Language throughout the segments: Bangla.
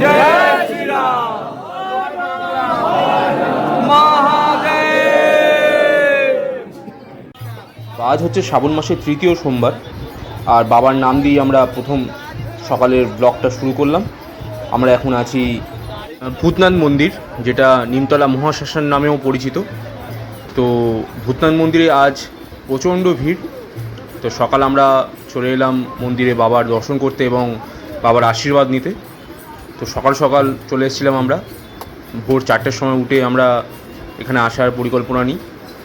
जय श्री राम আজ হচ্ছে শ্রাবণ মাসের তৃতীয় সোমবার, আর বাবার নাম দিয়ে আমরা প্রথম সকালের ব্লগটা শুরু করলাম। আমরা এখন আছি ভূতনাথ মন্দির, যেটা নিমতলা মহাশ্মশান নামেও পরিচিত। তো ভূতনাথ মন্দিরে আজ প্রচণ্ড ভিড়। তো সকাল আমরা চলে এলাম মন্দিরে বাবার দর্শন করতে এবং বাবার আশীর্বাদ নিতে। তো সকাল সকাল চলে এসেছিলাম আমরা, ভোর 4টের সময় উঠে আমরা এখানে আসার পরিকল্পনা নিই,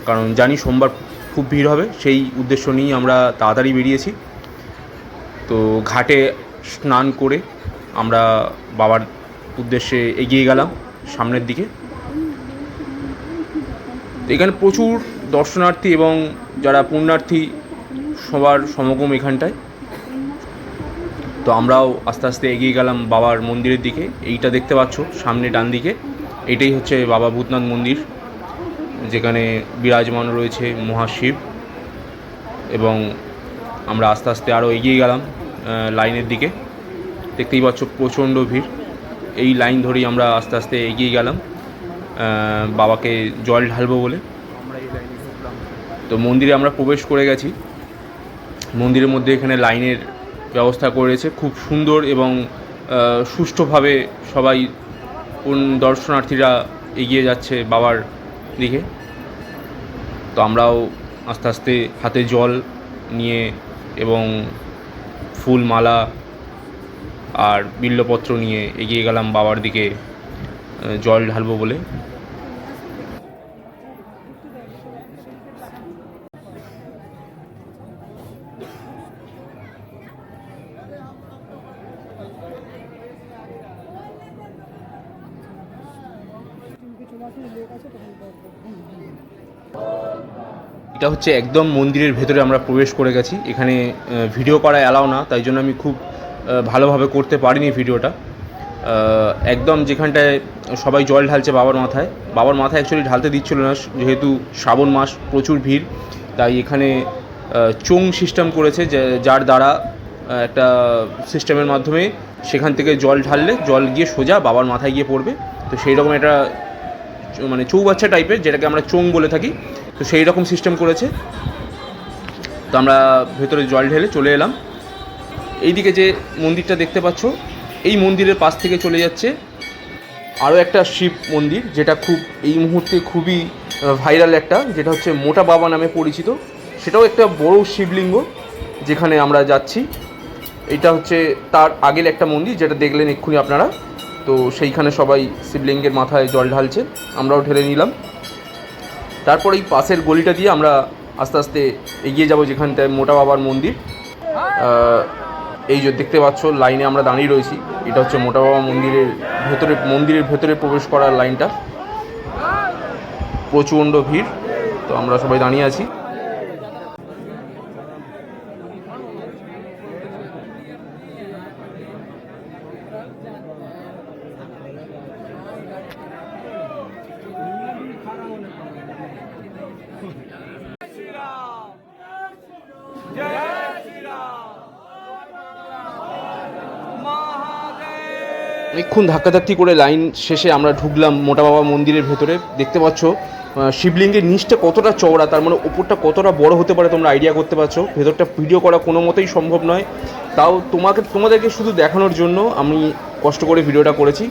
কারণ জানি সোমবার খুব ভিড় হবে। সেই উদ্দেশ্য নিয়েই আমরা তাড়াতাড়ি বেরিয়েছি। তো ঘাটে স্নান করে আমরা বাবার উদ্দেশ্যে এগিয়ে গেলাম সামনের দিকে। তো এখানে প্রচুর দর্শনার্থী এবং যারা পুণ্যার্থী সবার সমাগম এখানটায়। তো আমরাও আস্তে আস্তে এগিয়ে গেলাম বাবার মন্দিরের দিকে। এইটা দেখতে পাচ্ছ সামনে ডান দিকে, এইটাই হচ্ছে বাবা ভূতনাথ মন্দির, যেখানে বিরাজমান রয়েছে মহাশিব। এবং আমরা আস্তে আস্তে আরও এগিয়ে গেলাম লাইনের দিকে। দেখতেই পাচ্ছ প্রচণ্ড ভিড়। এই লাইন ধরেই আমরা আস্তে আস্তে এগিয়ে গেলাম বাবাকে জল ঢালবো বলে। আমরা এই লাইনে ঢুকলাম। তো মন্দিরে আমরা প্রবেশ করে গেছি। মন্দিরের মধ্যে এখানে লাইনের ব্যবস্থা করেছে খুব সুন্দর এবং সুষ্ঠুভাবে সবাই দর্শনার্থীরা এগিয়ে যাচ্ছে বাবার দিকে। তো আমরাও আস্তে আস্তে হাতে জল নিয়ে এবং ফুল মালা আর বিল্লপত্র নিয়ে এগিয়ে গেলাম বাবার দিকে জল ঢালবো বলে। এটা হচ্ছে একদম মন্দিরের ভেতরে আমরা প্রবেশ করে গেছি। এখানে ভিডিও করা অ্যালাউ না, তাই জন্য আমি খুব ভালোভাবে করতে পারিনি ভিডিওটা। একদম যেখানটায় সবাই জল ঢালছে বাবার মাথায় অ্যাকচুয়ালি ঢালতে দিচ্ছিল না, যেহেতু শ্রাবণ মাস প্রচুর ভিড়। তাই এখানে চোং সিস্টেম করেছে, যার দ্বারা একটা সিস্টেমের মাধ্যমে সেখান থেকে জল ঢাললে জল গিয়ে সোজা বাবার মাথায় গিয়ে পড়বে। তো সেই রকম একটা মানে চৌবাচ্চা টাইপের, যেটাকে আমরা চোং বলে থাকি, তো সেই রকম সিস্টেম করেছে। তো আমরা ভেতরে জল ঢেলে চলে এলাম। এইদিকে যে মন্দিরটা দেখতে পাচ্ছ, এই মন্দিরের পাশ থেকে চলে যাচ্ছে আরও একটা শিব মন্দির, যেটা খুব এই মুহূর্তে খুবই ভাইরাল একটা, যেটা হচ্ছে মোটা বাবা নামে পরিচিত। সেটাও একটা বড় শিবলিঙ্গ যেখানে আমরা যাচ্ছি। এটা হচ্ছে তার আগের একটা মন্দির, যেটা দেখলেন এক্ষুনি আপনারা। তো সেইখানে সবাই শিবলিঙ্গের মাথায় জল ঢালছে, আমরাও ঢেলে নিলাম। তারপর এই পাশের গলিটা দিয়ে আমরা আস্তে আস্তে এগিয়ে যাব যেখানটায় মোটা বাবার মন্দির। এই যে দেখতে পাচ্ছ লাইনে আমরা দাঁড়িয়ে রয়েছি, এটা হচ্ছে মোটা বাবা মন্দিরের ভেতরে প্রবেশ করার লাইনটা। প্রচণ্ড ভিড়, তো আমরা সবাই দাঁড়িয়ে আছি। অনেকক্ষণ ধাক্কাধাক্কি করে লাইন শেষে আমরা ঢুকলাম মোটা বাবা মন্দিরের ভেতরে। দেখতে পাচ্ছ শিবলিঙ্গের নিচটা কতটা চওড়া, তার মানে ওপরটা কতটা বড় হতে পারে তোমরা আইডিয়া করতে পারছো। ভেতরটা ভিডিও করা কোনো মতেই সম্ভব নয়, তাও তোমাদেরকে শুধু দেখানোর জন্য আমি কষ্ট করে ভিডিওটা করেছি।